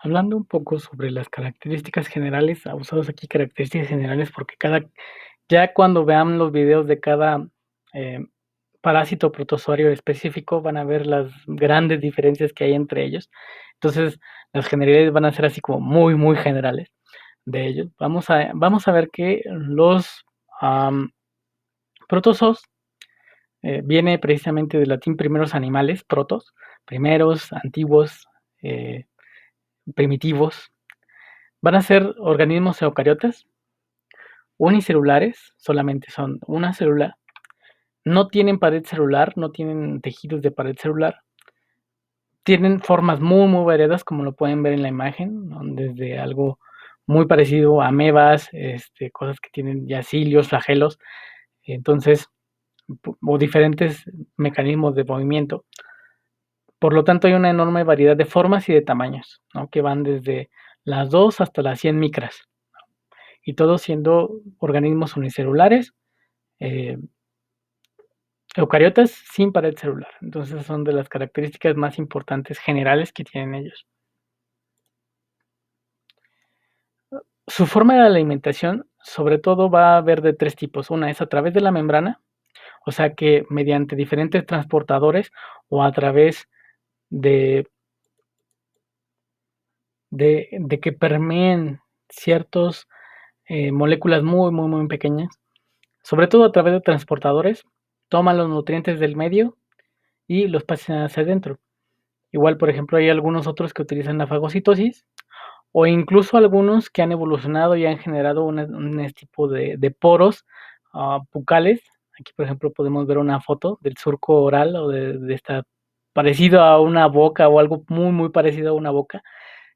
Hablando un poco sobre las características generales, usamos aquí características generales porque ya cuando vean los videos de cada eh, parásito protozoario específico, van a ver las grandes diferencias que hay entre ellos. Entonces, las generalidades van a ser así como muy, muy generales de ellos. Vamos a ver que los protozoos viene precisamente del latín primeros animales, protos, primeros, antiguos, eh, primitivos. Van a ser organismos eucariotas, unicelulares, solamente son una célula, no tienen pared celular, no tienen tejidos de pared celular, tienen formas muy, muy variadas, como lo pueden ver en la imagen, ¿no? Desde algo muy parecido a amebas, cosas que tienen ya cilios, flagelos, entonces, o diferentes mecanismos de movimiento. Por lo tanto, hay una enorme variedad de formas y de tamaños, ¿no? Que van desde las 2 hasta las 100 micras, y todos siendo organismos unicelulares, eh, eucariotas sin pared celular. Entonces son de las características más importantes generales que tienen ellos. Su forma de alimentación, sobre todo, va a haber de tres tipos. Una es a través de la membrana, o sea que mediante diferentes transportadores o a través de, de que permeen ciertas moléculas muy, muy, muy pequeñas, sobre todo a través de transportadores, toman los nutrientes del medio y los pasan hacia adentro. Igual, por ejemplo, hay algunos otros que utilizan la fagocitosis o incluso algunos que han evolucionado y han generado un tipo de poros bucales. Aquí, por ejemplo, podemos ver una foto del surco oral o de esta parecido a una boca o algo muy, muy parecido a una boca,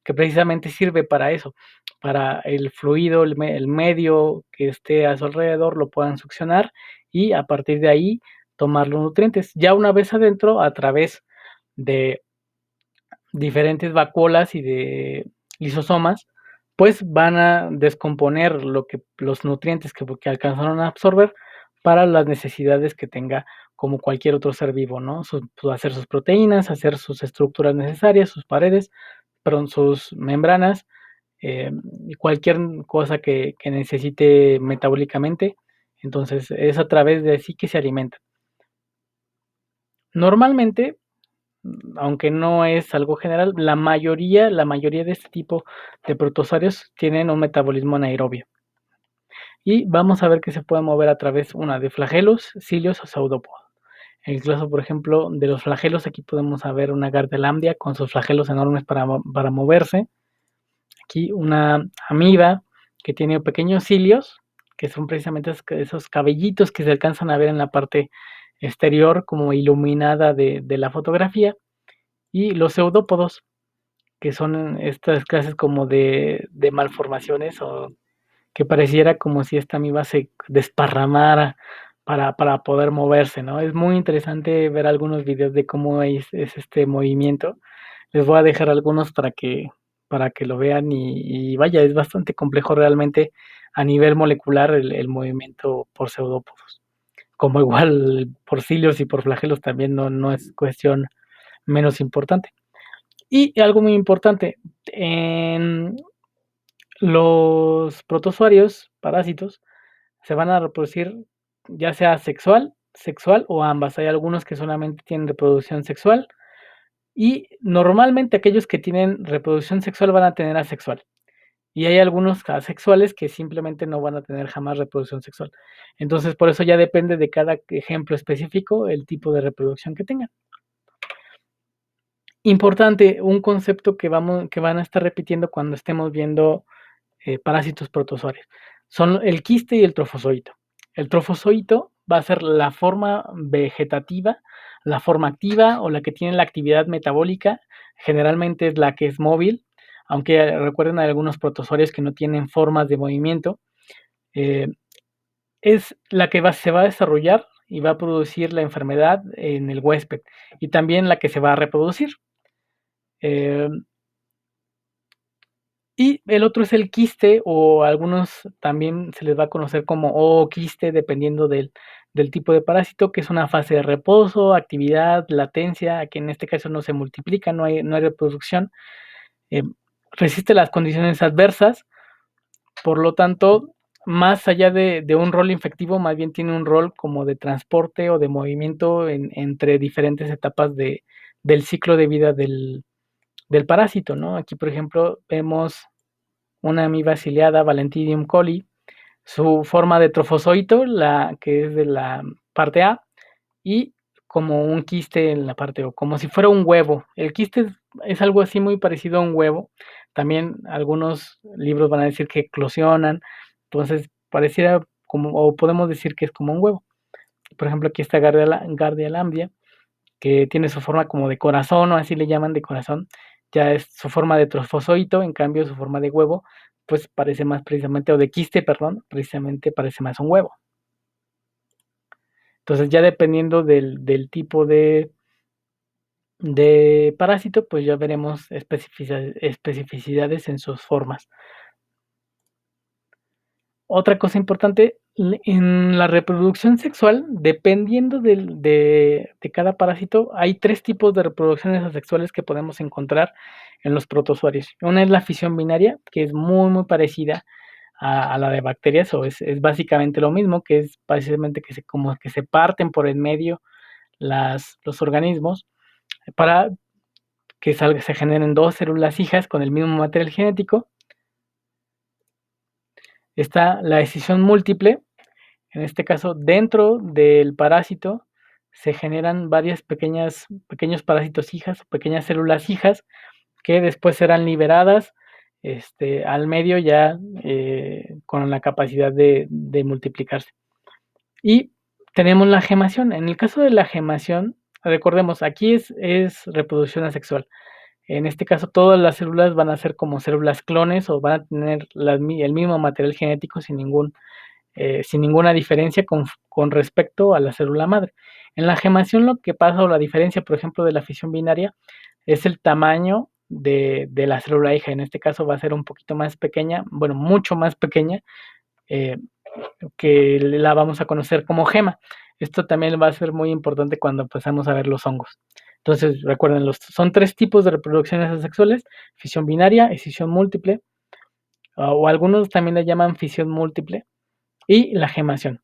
que precisamente sirve para eso, para el fluido, el medio que esté a su alrededor lo puedan succionar y a partir de ahí tomar los nutrientes. Ya una vez adentro, a través de diferentes vacuolas y de lisosomas, pues van a descomponer los nutrientes que alcanzaron a absorber para las necesidades que tenga como cualquier otro ser vivo, ¿no? Hacer sus proteínas, hacer sus estructuras necesarias, sus paredes, perdón, sus membranas, y cualquier cosa que necesite metabólicamente. Entonces es a través de así que se alimenta. Normalmente, aunque no es algo general, la mayoría de este tipo de protozoarios tienen un metabolismo anaerobio. Y vamos a ver que se puede mover a través de flagelos, cilios o pseudópodos. En el caso, por ejemplo, de los flagelos, aquí podemos ver una Gardelandia con sus flagelos enormes para moverse. Aquí una amiba que tiene pequeños cilios, que son precisamente esos cabellitos que se alcanzan a ver en la parte exterior como iluminada de la fotografía. Y los pseudópodos, que son estas clases como de malformaciones o que pareciera como si esta amiba se desparramara para poder moverse, ¿no? Es muy interesante ver algunos videos de cómo es este movimiento. Les voy a dejar algunos para que lo vean y vaya, es bastante complejo realmente a nivel molecular el movimiento por pseudópodos. Como igual por cilios y por flagelos también no es cuestión menos importante. Y algo muy importante, en los protozoarios parásitos se van a reproducir ya sea sexual o ambas. Hay algunos que solamente tienen reproducción sexual y normalmente aquellos que tienen reproducción sexual van a tener asexual. Y hay algunos asexuales que simplemente no van a tener jamás reproducción sexual. Entonces, por eso ya depende de cada ejemplo específico el tipo de reproducción que tengan. Importante, un concepto que van a estar repitiendo cuando estemos viendo parásitos protozoarios. Son el quiste y el trofozoito. El trofozoito va a ser la forma vegetativa, la forma activa o la que tiene la actividad metabólica. Generalmente es la que es móvil, aunque recuerden hay algunos protozoarios que no tienen formas de movimiento. Eh, es la que se va a desarrollar y va a producir la enfermedad en el huésped y también la que se va a reproducir. Eh, Y el otro es el quiste, o algunos también se les va a conocer como ooquiste, dependiendo del tipo de parásito, que es una fase de reposo, actividad, latencia, que en este caso no se multiplica, no hay reproducción. Eh, resiste las condiciones adversas, por lo tanto, más allá de un rol infectivo, más bien tiene un rol como de transporte o de movimiento entre diferentes etapas del ciclo de vida del parásito, ¿no? Aquí, por ejemplo, vemos una amiba ciliada, Valentidium coli, su forma de trofozoito, la que es de la parte A, y como un quiste en la parte O, como si fuera un huevo. El quiste es algo así muy parecido a un huevo. También algunos libros van a decir que eclosionan, entonces pareciera como, o podemos decir que es como un huevo. Por ejemplo, aquí está Gardia lambdia, que tiene su forma como de corazón, o así le llaman de corazón, ya es su forma de trofozoito, en cambio su forma de huevo, pues parece más precisamente, o de quiste, perdón, precisamente parece más un huevo. Entonces ya dependiendo del tipo de parásito, pues ya veremos especificidades en sus formas. Otra cosa importante, en la reproducción sexual, dependiendo de cada parásito, hay 3 tipos de reproducciones asexuales que podemos encontrar en los protozoarios. Una es la fisión binaria, que es muy parecida a la de bacterias, o es básicamente lo mismo, que es básicamente como que se parten por el medio los organismos para que se generen 2 células hijas con el mismo material genético. Está la escisión múltiple. En este caso, dentro del parásito se generan varias pequeños parásitos hijas, pequeñas células hijas, que después serán liberadas al medio ya con la capacidad de multiplicarse. Y tenemos la gemación. En el caso de la gemación, recordemos, aquí es reproducción asexual. En este caso, todas las células van a ser como células clones o van a tener el mismo material genético sin ninguna diferencia con respecto a la célula madre. En la gemación lo que pasa, o la diferencia, por ejemplo, de la fisión binaria, es el tamaño de la célula hija. En este caso va a ser un poquito más pequeña, bueno, mucho más pequeña, que la vamos a conocer como gema. Esto también va a ser muy importante cuando empezamos a ver los hongos. Entonces, recuerden, son 3 tipos de reproducciones asexuales: fisión binaria, escisión múltiple, o algunos también le llaman fisión múltiple, y la gemación.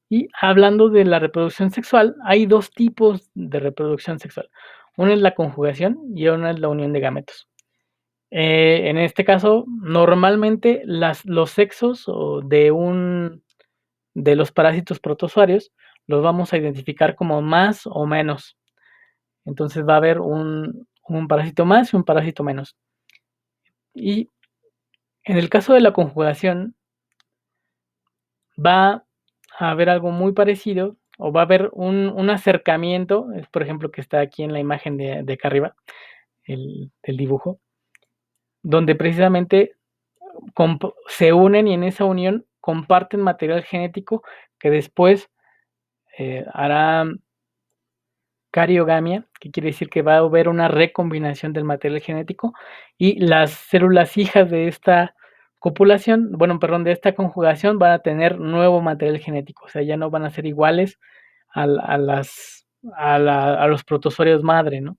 Y hablando de la reproducción sexual, hay 2 tipos de reproducción sexual. Una es la conjugación y una es la unión de gametos. En este caso, normalmente los sexos de los parásitos protozoarios los vamos a identificar como más o menos. Entonces va a haber un parásito más y un parásito menos. Y en el caso de la conjugación, va a haber algo muy parecido, o va a haber un acercamiento, por ejemplo, que está aquí en la imagen de acá arriba, el dibujo, donde precisamente se unen, y en esa unión comparten material genético que después hará cariogamia, que quiere decir que va a haber una recombinación del material genético, y las células hijas de esta copulación, bueno, perdón, de esta conjugación, van a tener nuevo material genético, o sea, ya no van a ser iguales a los protozoarios madre, ¿no?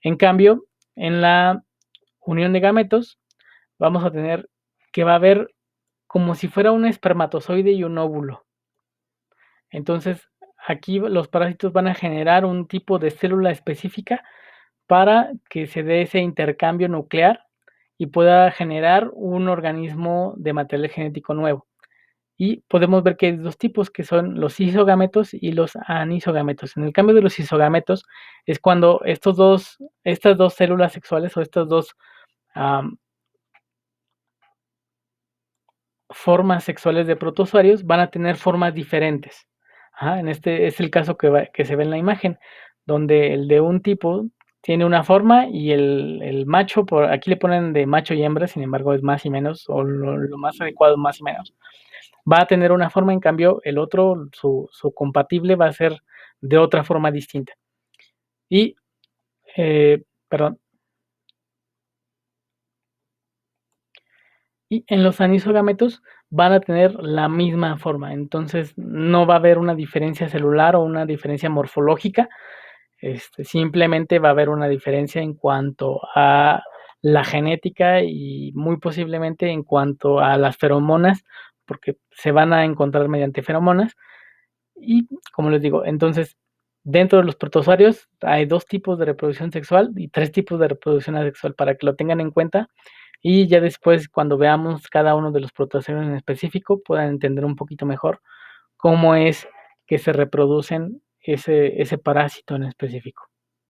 En cambio, en la unión de gametos, vamos a tener que va a haber como si fuera un espermatozoide y un óvulo. Entonces, aquí los parásitos van a generar un tipo de célula específica para que se dé ese intercambio nuclear y pueda generar un organismo de material genético nuevo. Y podemos ver que hay 2 tipos, que son los isogametos y los anisogametos. En el cambio de los isogametos es cuando estas 2 células sexuales, o estas 2 formas sexuales de protozoarios, van a tener formas diferentes. En este es el caso que se ve en la imagen, donde el de un tipo tiene una forma, y el macho, aquí le ponen de macho y hembra, sin embargo es más y menos, o lo más adecuado más y menos, va a tener una forma. En cambio el otro, su compatible, va a ser de otra forma distinta. Y, perdón, y en los anisogametos van a tener la misma forma, entonces no va a haber una diferencia celular o una diferencia morfológica Simplemente va a haber una diferencia en cuanto a la genética y muy posiblemente en cuanto a las feromonas, porque se van a encontrar mediante feromonas. Y como les digo, entonces, dentro de los protozoarios hay 2 tipos de reproducción sexual y 3 tipos de reproducción asexual para que lo tengan en cuenta y ya después, cuando veamos cada uno de los protozoarios en específico, puedan entender un poquito mejor cómo es que se reproducen ese parásito en específico.